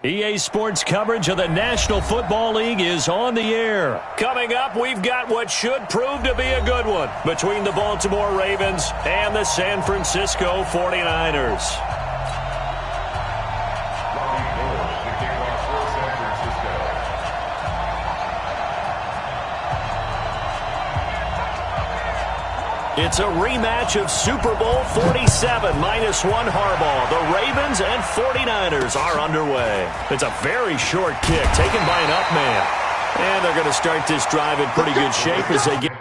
EA Sports coverage of the National Football League is on the air. Coming up, we've got what should prove to be a good one between the Baltimore Ravens and the San Francisco 49ers. It's a rematch of Super Bowl 47 -1 Harbaugh. The Ravens and 49ers are underway. It's a very short kick taken by an up man. And they're going to start this drive in pretty good shape as they get...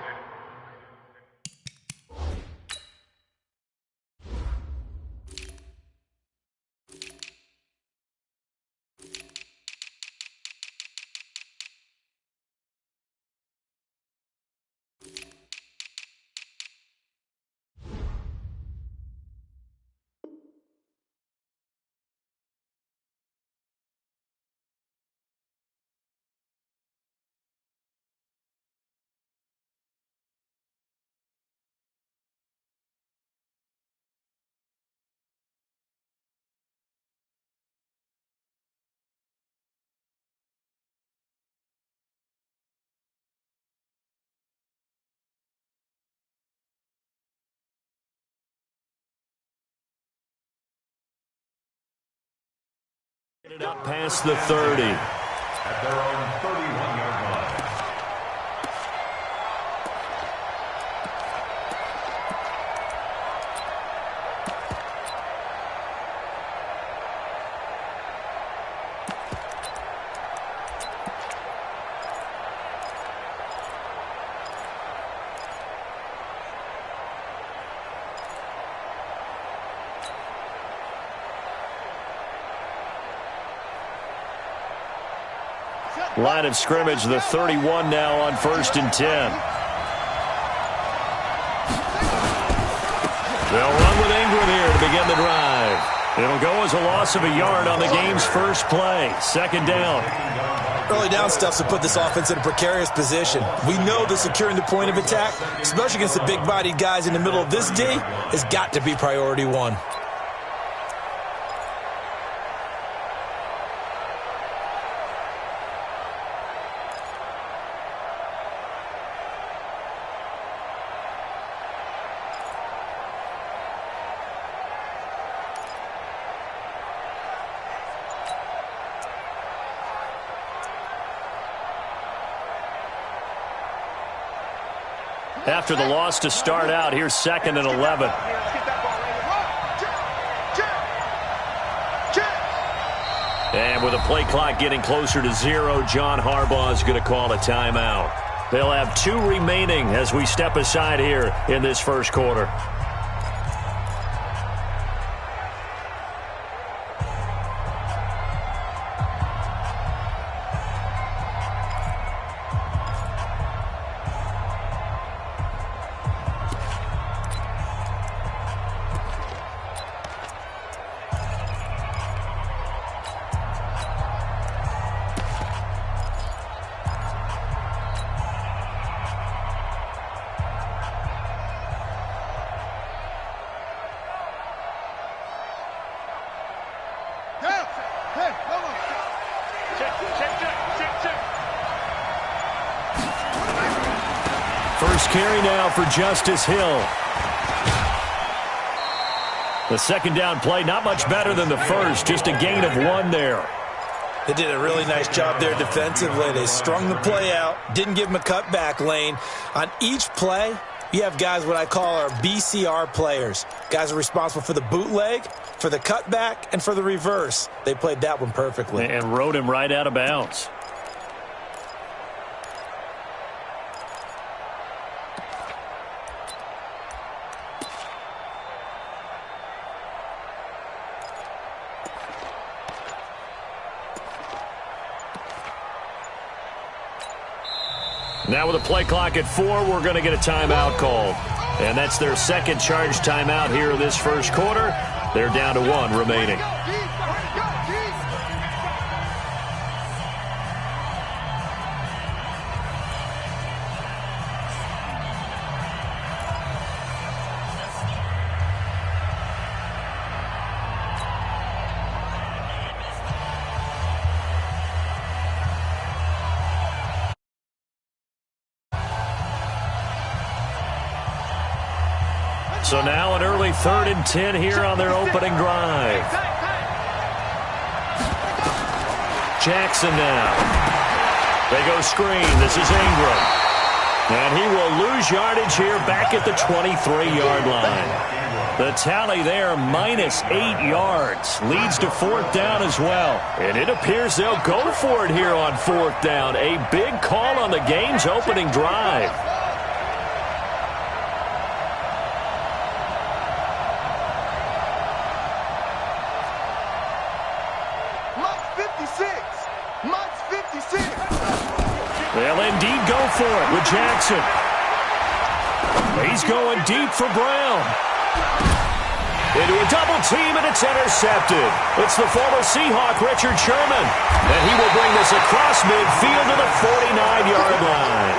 It up past the 30. At their own 31-yard line. Line of scrimmage, the 31 now on 1st and 10. They'll run with Ingram here to begin the drive. It'll go as a loss of a yard on the game's first play. 2nd down. Early down stuffs will put this offense in a precarious position. We know that securing the point of attack, especially against the big-bodied guys in the middle of this D, has got to be priority one. After the loss to start out, here's 2nd and 11. And with the play clock getting closer to 0, John Harbaugh is going to call a timeout. They'll have 2 remaining as we step aside here in this first quarter. First carry now for Justice Hill. The 2nd down play, not much better than the first, just a gain of 1 there. They did a really nice job there defensively. They strung the play out, didn't give him a cutback lane. On each play, you have guys what I call our BCR players. Guys are responsible for the bootleg, for the cutback, and for the reverse. They played that one perfectly. And rode him right out of bounds. Now with a play clock at 4, we're going to get a timeout called. And that's their 2nd charge timeout here in this first quarter. They're down to 1 remaining. So now an early 3rd and 10 here on their opening drive. Jackson now. They go screen. This is Ingram. And he will lose yardage here back at the 23-yard line. The tally there, -8 yards. Leads to 4th down as well. And it appears they'll go for it here on 4th down. A big call on the game's opening drive. They'll indeed go for it with Jackson. He's going deep for Brown. Into a double team, and it's intercepted. It's the former Seahawk, Richard Sherman. And he will bring this across midfield to the 49-yard line.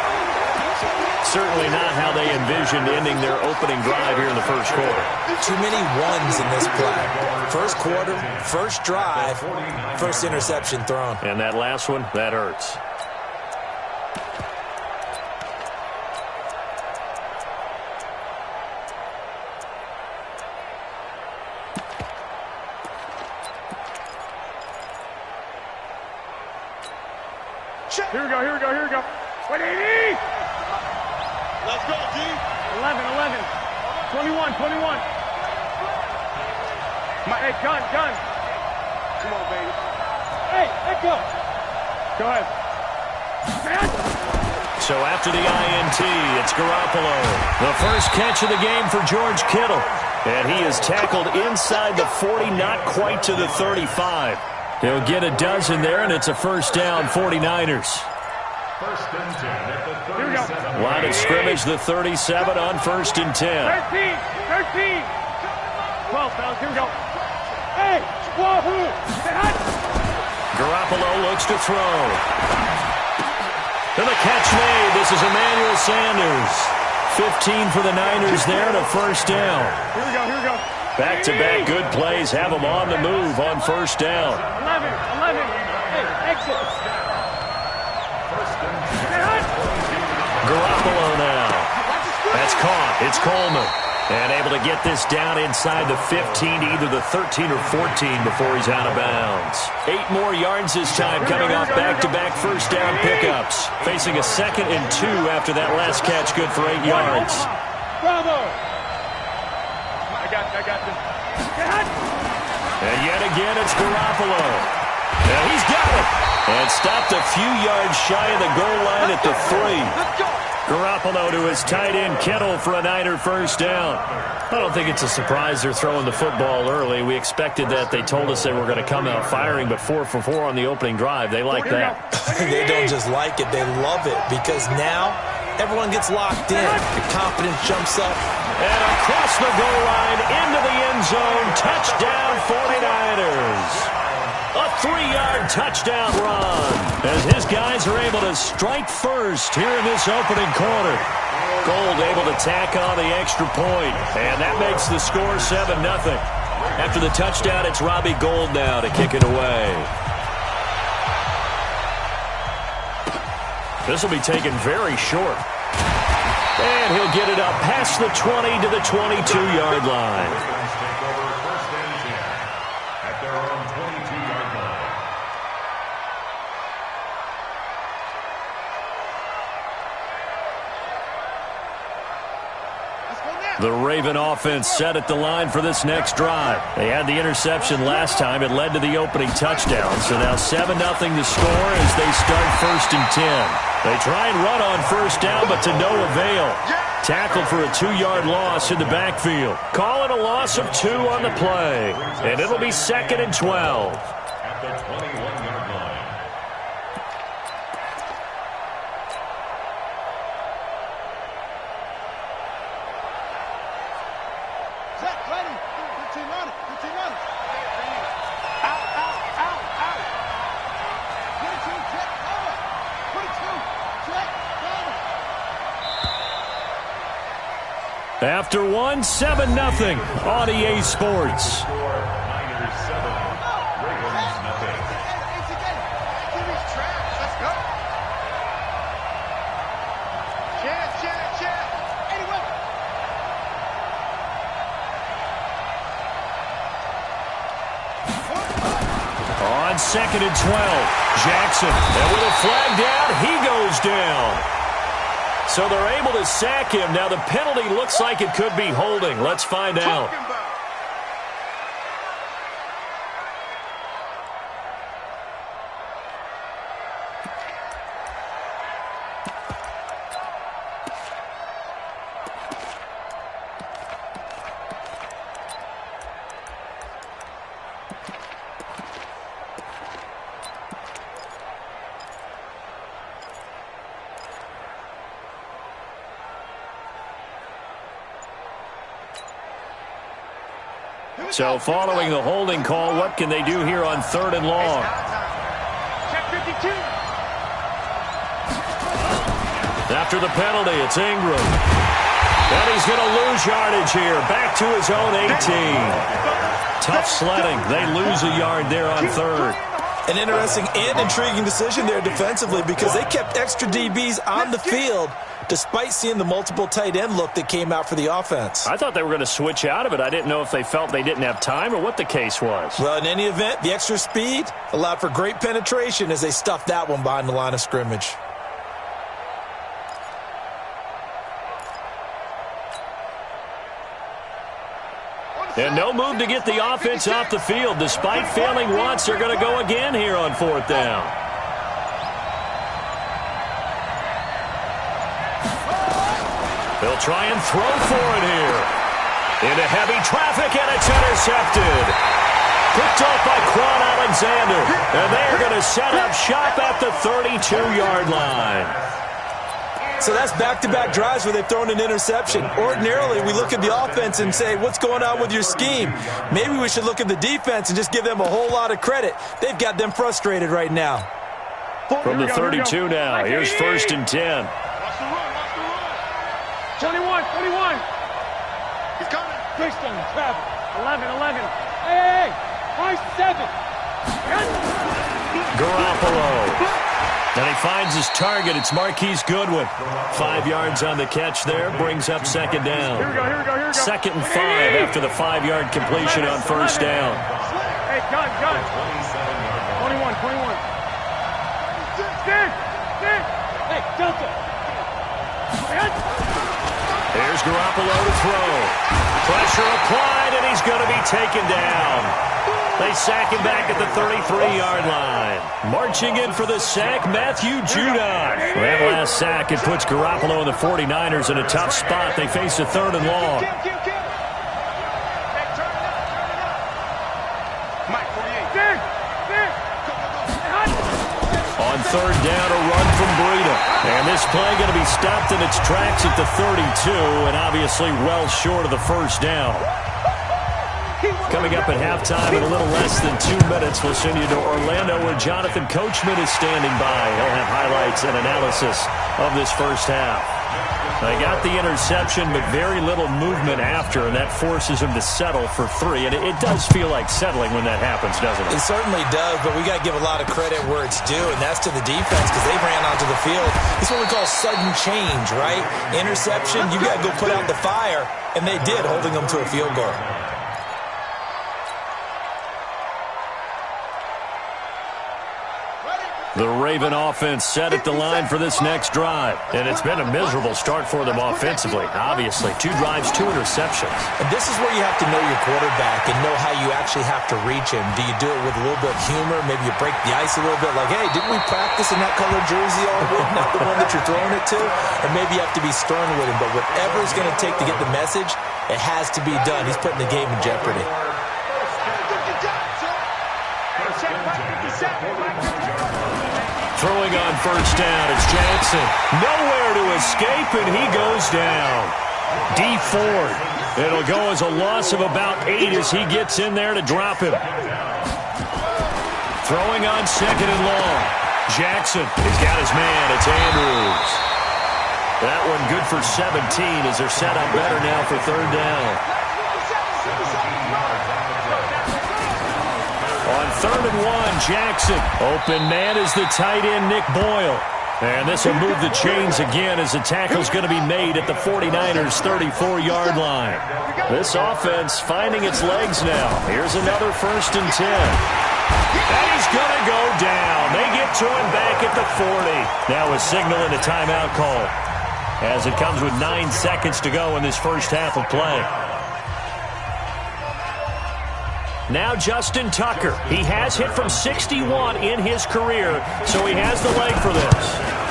Certainly not how they envisioned ending their opening drive here in the first quarter. Too many ones in this play. First quarter, first drive, first interception thrown. And that last one, that hurts. Here we go. What do you need? Let's go, G. 11. 21. Hey, gun. Come on, baby. Hey, let's go. Go ahead. So after the INT, it's Garoppolo. The first catch of the game for George Kittle. And he is tackled inside the 40, not quite to the 35. He'll get a dozen there, and it's a first down, 49ers. First and 10 at the 37. Line of scrimmage, the 37 on 1st and 10. 13. 12, fellas, here we go. Hey, wahoo! Garoppolo looks to throw. And the catch made. This is Emmanuel Sanders. 15 for the Niners there to first down. Here we go. Back-to-back good plays have them on the move on first down. 11. Hey, exit. Garoppolo now. That's caught. It's Coleman. And able to get this down inside the 15 to either the 13 or 14 before he's out of bounds. 8 more yards this time coming off back-to-back first down pickups. Facing a 2nd and 2 after that last catch, good for 8 yards. Bravo! I got this. And yet again, it's Garoppolo. And he's got it. And stopped a few yards shy of the goal line at the 3. Garoppolo to his tight end, Kittle, for a Niner first down. I don't think it's a surprise they're throwing the football early. We expected that. They told us they were going to come out firing, but 4 for 4 on the opening drive. They like that. They don't just like it, they love it, because now everyone gets locked in. The confidence jumps up. And across the goal line, into the end zone, touchdown 49ers. A 3-yard touchdown run as his guys are able to strike first here in this opening quarter. Gold able to tack on the extra point, and that makes the score 7-0. After the touchdown, it's Robbie Gould now to kick it away. This will be taken very short. And he'll get it up past the 20 to the 22-yard line. The Raven offense set at the line for this next drive. They had the interception last time. It led to the opening touchdown. So now 7-0 to score as they start 1st and 10. They try and run on first down, but to no avail. Tackled for a 2-yard loss in the backfield. Calling a loss of 2 on the play. And it'll be 2nd and 12. At the 21-yard line. After 1, 7-0 on EA Sports. Niners 7, Ravens nothing. on 2nd and 12. Jackson, and with a flag down, he goes down. So they're able to sack him. Now the penalty looks like it could be holding. Let's find out. So following the holding call, what can they do here on 3rd and long? Check 52. After the penalty, it's Ingram. And he's going to lose yardage here. Back to his own 18. Tough sledding. They lose a yard there on 3rd. An interesting and intriguing decision there defensively because they kept extra DBs on the field despite seeing the multiple tight end look that came out for the offense. I thought they were going to switch out of it. I didn't know if they felt they didn't have time or what the case was. Well, in any event, the extra speed allowed for great penetration as they stuffed that one behind the line of scrimmage. And no move to get the offense off the field. Despite failing once, they're going to go again here on 4th down. They'll try and throw for it here. Into heavy traffic, and it's intercepted. Picked off by Quan Alexander. And they're going to set up shop at the 32-yard line. So that's back-to-back drives where they've thrown an interception. Ordinarily, we look at the offense and say, what's going on with your scheme? Maybe we should look at the defense and just give them a whole lot of credit. They've got them frustrated right now. From the 32 now, here's 1st and 10. 21. He's coming. Christian, travel. 11. Hey. 7. Garoppolo. And he finds his target. It's Marquise Goodwin. 5 yards on the catch there. Brings up 2nd down. Here we go. 2nd and 5 after the 5-yard completion on 1st down. Hey, gun. 21. Stand. Hey, Delta. Here's Garoppolo to throw. Pressure applied, and he's going to be taken down. They sack him back at the 33-yard line. Marching in for the sack, Matthew Judon. That last sack, it puts Garoppolo and the 49ers in a tough spot. They face a 3rd and long. On 3rd down, a run from Breida. And this play going to be stopped in its tracks at the 32, and obviously well short of the 1st down. Coming up at halftime in a little less than 2 minutes, we'll send you to Orlando where Jonathan Coachman is standing by. He'll have highlights and analysis of this first half. They got the interception, but very little movement after, and that forces him to settle for 3. And it does feel like settling when that happens, doesn't it? It certainly does, but we got to give a lot of credit where it's due, and that's to the defense because they ran onto the field. It's what we call sudden change, right? Interception, you got to go put out the fire, and they did, holding them to a field goal. The Raven offense set at the line for this next drive. And it's been a miserable start for them offensively, obviously. 2 drives, 2 interceptions. And this is where you have to know your quarterback and know how you actually have to reach him. Do you do it with a little bit of humor? Maybe you break the ice a little bit like, hey, didn't we practice in that colored jersey all week, not the one that you're throwing it to? Or maybe you have to be stern with him. But whatever it's going to take to get the message, it has to be done. He's putting the game in jeopardy. Throwing on 1st down, it's Jackson. Nowhere to escape, and he goes down. D Ford. It'll go as a loss of about 8 as he gets in there to drop him. Throwing on 2nd and long. Jackson, he's got his man. It's Andrews. That one good for 17 as they're set up better now for 3rd down. On 3rd and 1, Jackson. Open man is the tight end, Nick Boyle. And this will move the chains again as the tackle's going to be made at the 49ers' 34-yard line. This offense finding its legs now. Here's another 1st and 10. And he's going to go down. They get to him back at the 40. Now a signal and a timeout call, as it comes with 9 seconds to go in this first half of play. Now Justin Tucker. He has hit from 61 in his career, so he has the leg for this.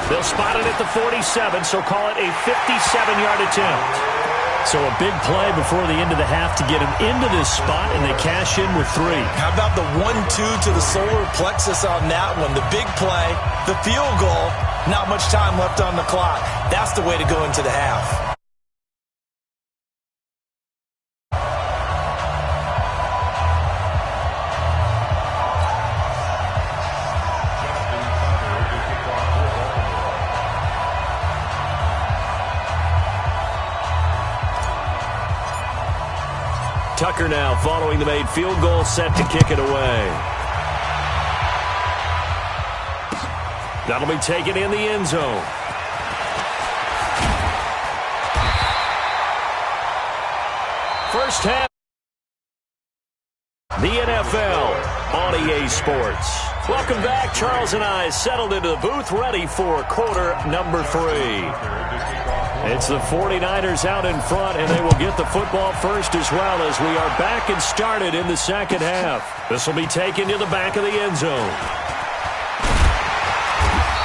They'll spot it at the 47, so call it a 57-yard attempt. So a big play before the end of the half to get him into this spot, and they cash in with 3. How about the 1-2 to the solar plexus on that one? The big play, the field goal, not much time left on the clock. That's the way to go into the half. Tucker now following the made field goal, set to kick it away. That'll be taken in the end zone. First half. The NFL on EA Sports. Welcome back. Charles and I settled into the booth, ready for quarter number 3. It's the 49ers out in front, and they will get the football first as well, as we are back and started in the second half. This will be taken to the back of the end zone.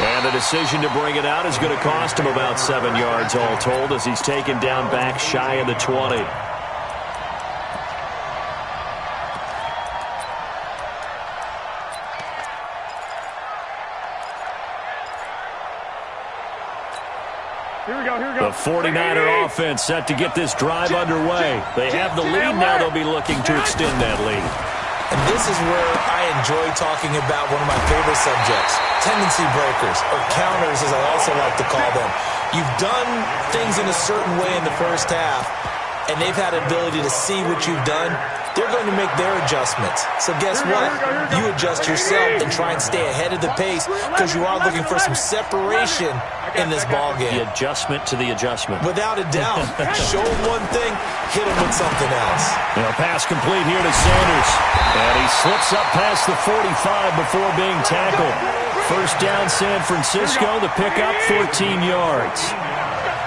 And the decision to bring it out is going to cost him about 7 yards all told, as he's taken down back shy of the 20. The 49er offense set to get this drive underway. They have the lead now. They'll be looking to extend that lead. And this is where I enjoy talking about one of my favorite subjects, tendency breakers, or counters as I also like to call them. You've done things in a certain way in the first half, and they've had an ability to see what you've done. They're going to make their adjustments. So guess what? You adjust yourself and try and stay ahead of the pace, because you are looking for some separation in this ballgame. The adjustment to the adjustment. Without a doubt. Show them one thing, hit them with something else. Now pass complete here to Sanders. And he slips up past the 45 before being tackled. First down, San Francisco. The pickup, 14 yards.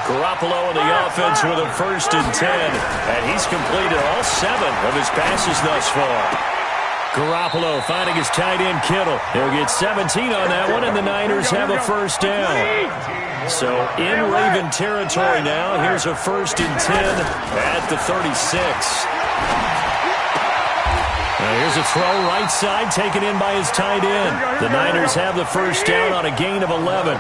Garoppolo in the offense with a 1st and 10. And he's completed all 7 of his passes thus far. Garoppolo finding his tight end Kittle. They'll get 17 on that one, and the Niners have a first down. So in Raven territory now. Here's a 1st and 10 at the 36. Now here's a throw right side taken in by his tight end. The Niners have the first down on a gain of 11.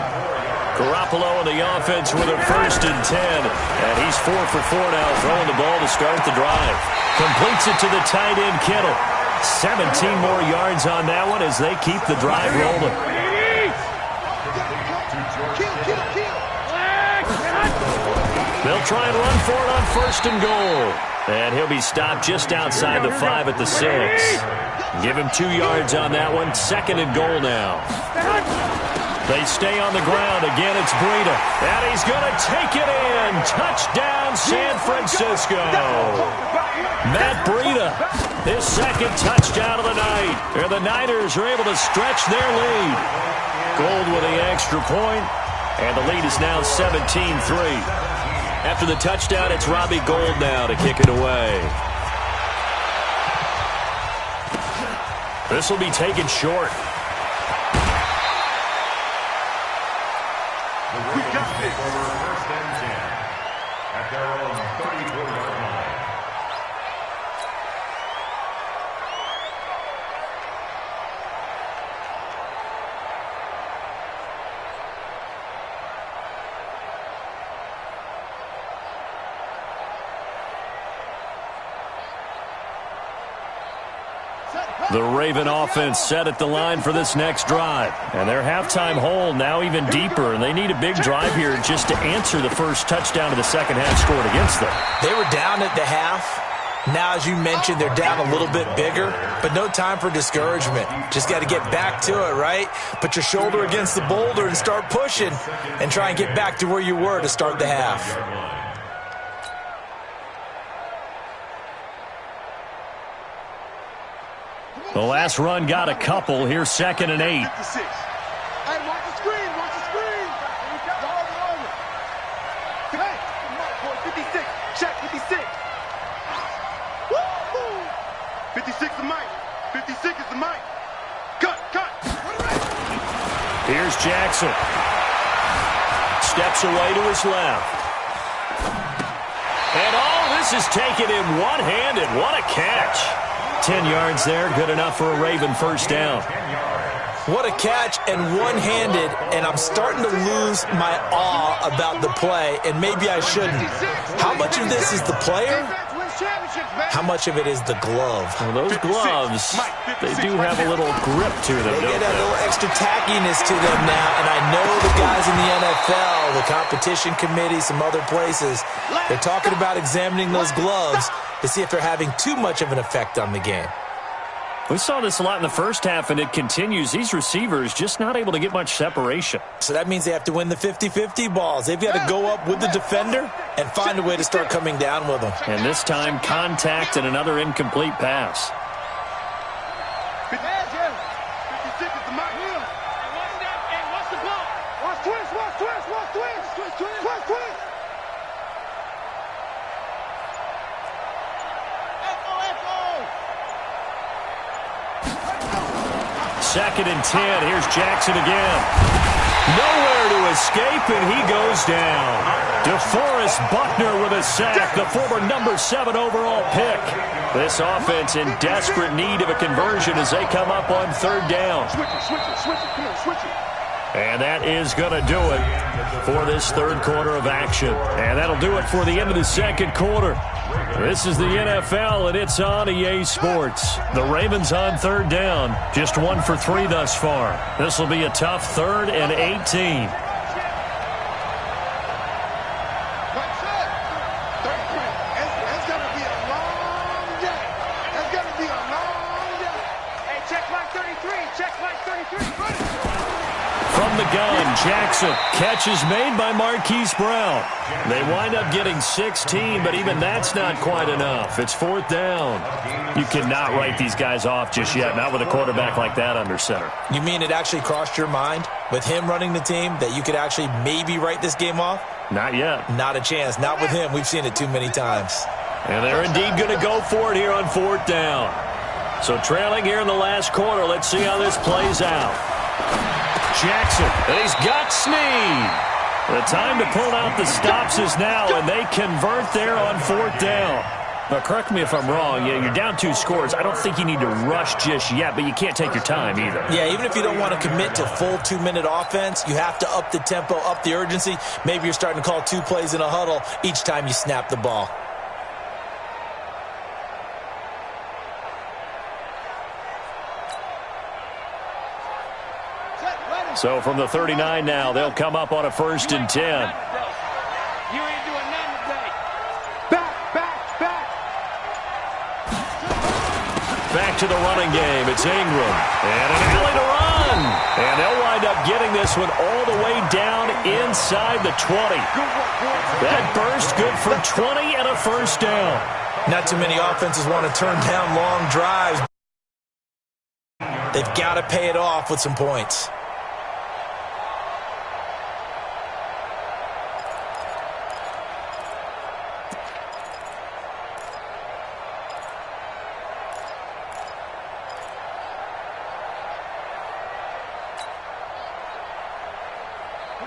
Garoppolo in the offense with a 1st and 10. And he's 4 for 4 now, throwing the ball to start the drive. Completes it to the tight end Kittle. 17 more yards on that one as they keep the drive rolling. They'll try and run for it on 1st and goal. And he'll be stopped just outside the 5 at the 6. Give him 2 yards on that one. 2nd and goal now. They stay on the ground. Again, it's Breida. And he's going to take it in. Touchdown, San Francisco. Matt Breida, his 2nd touchdown of the night. And the Niners are able to stretch their lead. Gold with the extra point. And the lead is now 17-3. After the touchdown, it's Robbie Gould now to kick it away. This will be taken short. We got this. For 1st and 10 at their own 34-yard line. The Raven offense set at the line for this next drive. And their halftime hole now even deeper. And they need a big drive here just to answer the first touchdown of the second half scored against them. They were down at the half. Now, as you mentioned, they're down a little bit bigger. But no time for discouragement. Just got to get back to it, right? Put your shoulder against the boulder and start pushing. And try and get back to where you were to start the half. The last run got a couple. Here's 2nd and 8. 56. Hey, watch the screen. Watch the screen. Hey, come on, boy. 56. Check 56. Woo! 56 is Mike. 56 is the Mike. Cut. Here's Jackson. Steps away to his left. And all this is taken in one-handed. What a catch. 10 yards there, good enough for a Raven first down. What a catch and one-handed, and I'm starting to lose my awe about the play, and maybe I shouldn't. How much of this is the player? How much of it is the glove? Well, those gloves, they do have a little grip to them, They don't get a they? little extra tackiness to them now, and I know the guys in the NFL, the competition committee, some other places, they're talking about examining those gloves to see if they're having too much of an effect on the game. We saw this a lot in the first half, and it continues. These receivers just not able to get much separation. So that means they have to win the 50-50 balls. They've got to go up with the defender and find a way to start coming down with them. And this time, contact and another incomplete pass. 56 is the Mike. And watch the ball. Watch twist. Second and 10. Here's Jackson again. Nowhere to escape, and he goes down. DeForest Buckner with a sack, the former number 7 overall pick. This offense in desperate need of a conversion as they come up on 3rd down. Switch it. Come on, switch it. And that is going to do it for this 3rd quarter of action. And that'll do it for the end of the 2nd quarter. This is the NFL, and it's on EA Sports. The Ravens on 3rd down, just 1 for 3 thus far. This will be a tough 3rd and 18. It's going to be a long day. It's going to be a long day. Hey, check Mike 33. Check Mike 33. From the gun, Jackson. Catch is made by Marquise Brown. They wind up getting 16, but even that's not quite enough. It's 4th down. You cannot write these guys off just yet, not with a quarterback like that under center. You mean it actually crossed your mind with him running the team that you could actually maybe write this game off? Not yet. Not a chance. Not with him. We've seen it too many times. And they're indeed going to go for it here on 4th down. So trailing here in the last quarter, let's see how this plays out. Jackson, and he's got Snead. The time to pull out the stops is now, and they convert there on 4th down. Now, correct me if I'm wrong. Yeah, you're down 2 scores. I don't think you need to rush just yet, but you can't take your time either. Yeah, even if you don't want to commit to full 2-minute offense, you have to up the tempo, up the urgency. Maybe you're starting to call 2 plays in a huddle each time you snap the ball. So from the 39 now, they'll come up on a 1st and 10. You ain't doing nothing today. Back. Back to the running game. It's Ingram. And an alley to run. And they'll wind up getting this one all the way down inside the 20. That burst good for 20 and a 1st down. Not too many offenses want to turn down long drives. They've got to pay it off with some points.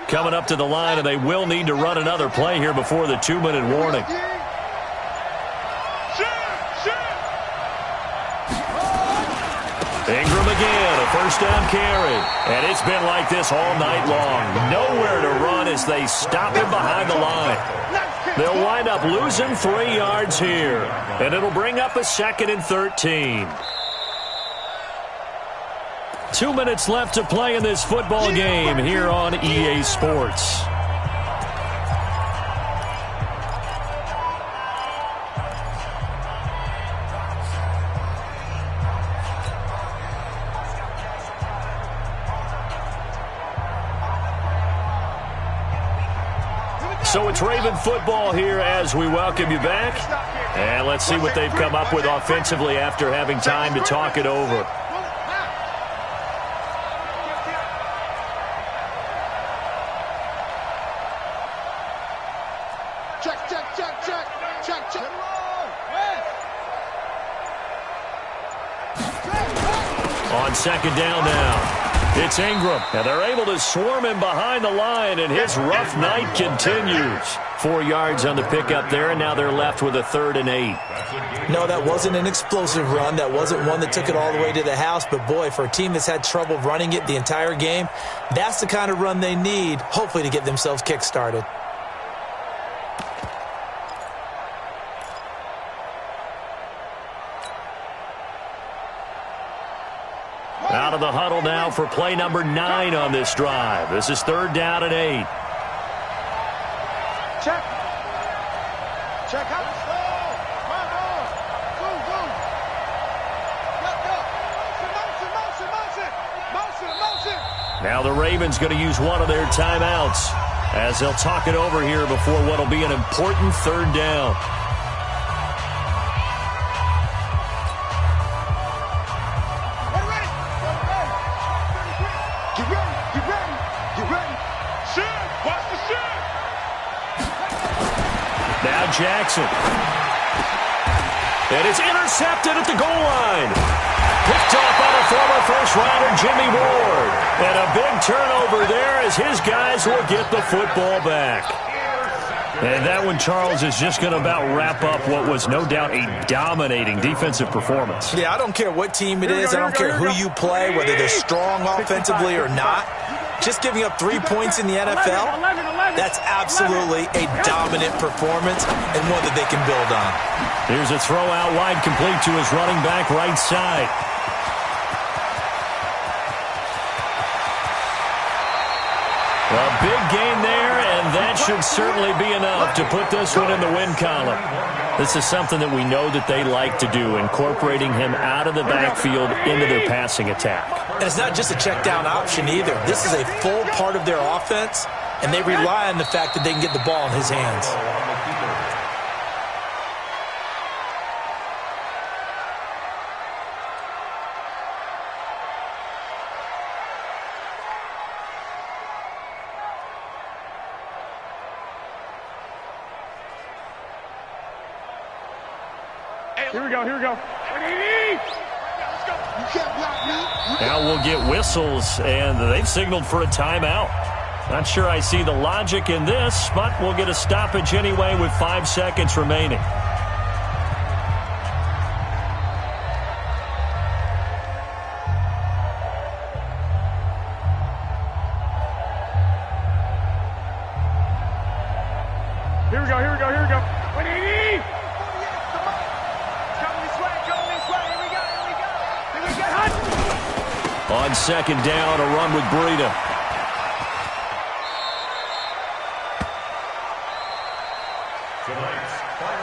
Coming up to the line, and they will need to run another play here before the 2-minute warning. Ingram again, a 1st down carry. And it's been like this all night long. Nowhere to run as they stop him behind the line. They'll wind up losing 3 yards here. And it'll bring up a 2nd and 13. 2 minutes left to play in this football game here on EA Sports. So it's Raven football here as we welcome you back. And let's see what they've come up with offensively after having time to talk it over. On second down now. It's Ingram, and they're able to swarm him behind the line, and his rough night continues. 4 yards on the pickup there, and now they're left with a 3rd and 8. No, that wasn't an explosive run. That wasn't one that took it all the way to the house. But, boy, for a team that's had trouble running it the entire game, that's the kind of run they need, hopefully, to get themselves kick-started. Out of the huddle now for play number 9 on this drive. This is 3rd down and 8. Check. Check out. Now the Ravens going to use one of their timeouts as they'll talk it over here before what will be an important 3rd down. Now Jackson. And it's intercepted at the goal line. Picked off by the former first-rounder Jimmy Ward. And a big turnover there as his guys will get the football back. And that one, Charles, is just going to about wrap up what was no doubt a dominating defensive performance. Yeah, I don't care what team it is. I don't care who you play, whether they're strong offensively or not. Just giving up 3 points in the NFL, that's absolutely a dominant performance and one that they can build on. Here's a throw out wide, complete to his running back right side. A big gain there, and that should certainly be enough to put this one in the win column. This is something that we know that they like to do, incorporating him out of the backfield into their passing attack. And it's not just a check down option either. This is a full part of their offense, and they rely on the fact that they can get the ball in his hands. Here we go, here we go. You can't block me. Now we'll get whistles, and they've signaled for a timeout. Not sure I see the logic in this, but we'll get a stoppage anyway with 5 seconds remaining. Here we go, here we go, here we go. On second down, a run with Breida.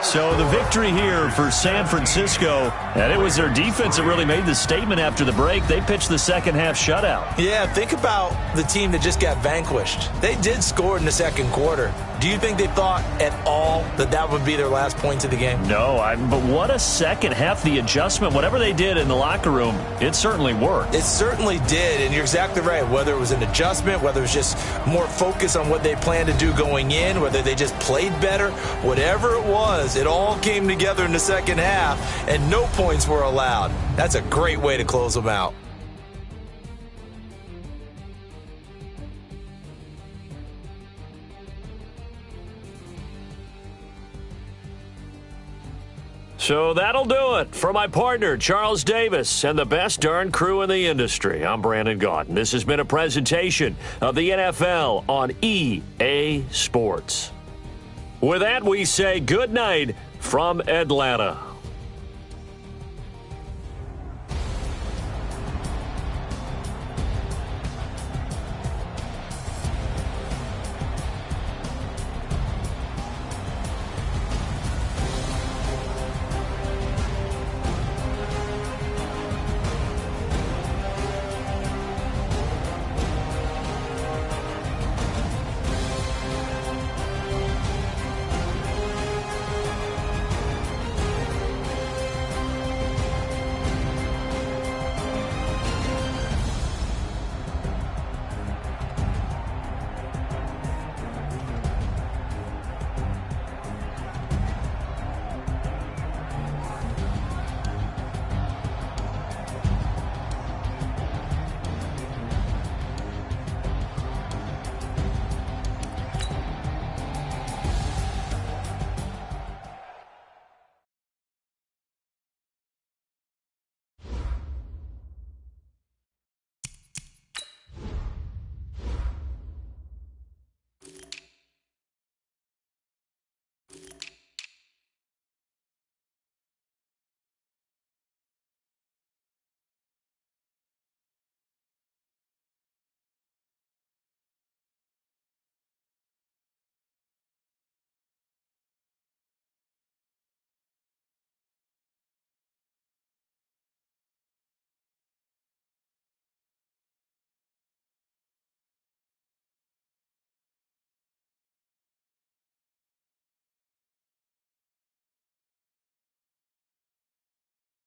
So the victory here for San Francisco, and it was their defense that really made the statement after the break. They pitched the second half shutout. Yeah, think about the team that just got vanquished. They did score in the second quarter. Do you think they thought at all that that would be their last points of the game? No, but what a second half. The adjustment, whatever they did in the locker room, it certainly worked. It certainly did, and you're exactly right. Whether it was an adjustment, whether it was just more focus on what they planned to do going in, whether they just played better, whatever it was, it all came together in the second half, and no points were allowed. That's a great way to close them out. So that'll do it for my partner, Charles Davis, and the best darn crew in the industry. I'm Brandon Gaunt. This has been a presentation of the NFL on EA Sports. With that, we say good night from Atlanta.